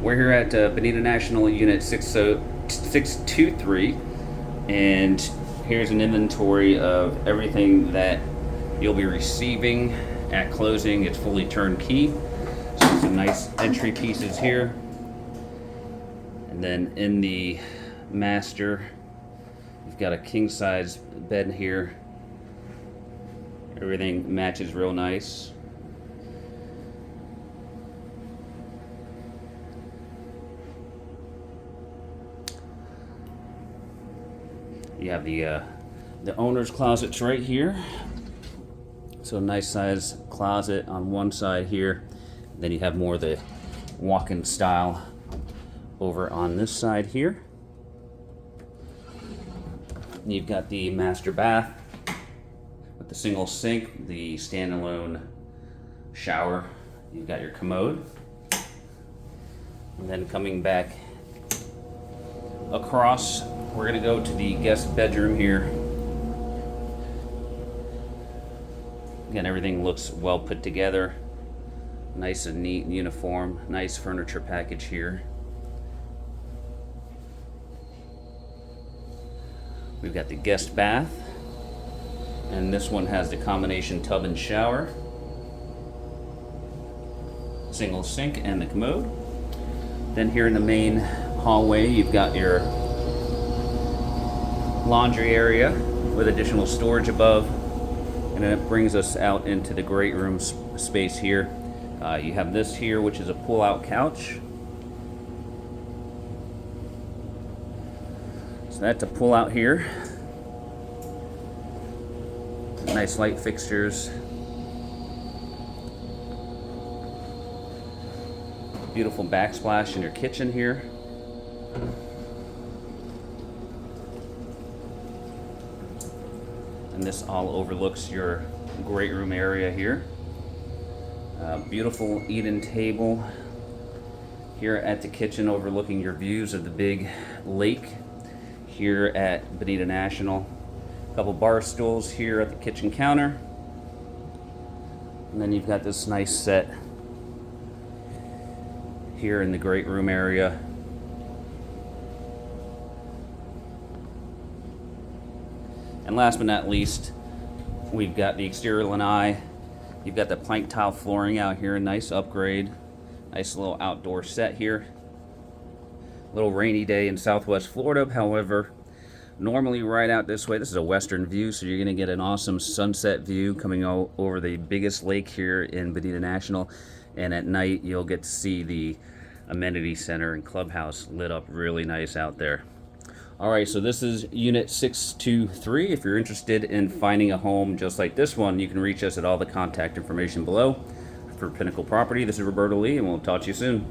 We're here at Bonita National Unit 623, and here's an inventory of everything that you'll be receiving at closing. It's fully turnkey. So some nice entry pieces here. And then in the master, you've got a king size bed here. Everything matches real nice. You have the owner's closets right here. So nice size closet on one side here. Then you have more of the walk-in style over on this side here. And you've got the master bath with the single sink, the standalone shower. You've got your commode. And then coming back across, we're going to go to the guest bedroom here. Again, everything looks well put together. Nice and neat and uniform. Nice furniture package here. We've got the guest bath. And this one has the combination tub and shower. Single sink and the commode. Then here in the main hallway, you've got your laundry area with additional storage above, and then it brings us out into the great room space here. You have this here, which is a pull-out couch. So that's a pull-out here. Nice light fixtures. Beautiful backsplash in your kitchen here. And this all overlooks your great room area here. Beautiful eat-in table here at the kitchen overlooking your views of the big lake here at Bonita National. A couple bar stools here at the kitchen counter. And then you've got this nice set here in the great room area. And last but not least, we've got the exterior lanai. You've got the plank tile flooring out here, nice upgrade. Nice little outdoor set here. A little rainy day in Southwest Florida, however, normally right out this way, this is a western view, so you're gonna get an awesome sunset view coming over the biggest lake here in Bonita National. And at night, you'll get to see the amenity center and clubhouse lit up really nice out there. All right, so this is Unit 623. If you're interested in finding a home just like this one, you can reach us at all the contact information below. For Pinnacle Property, this is Roberto Lee, and we'll talk to you soon.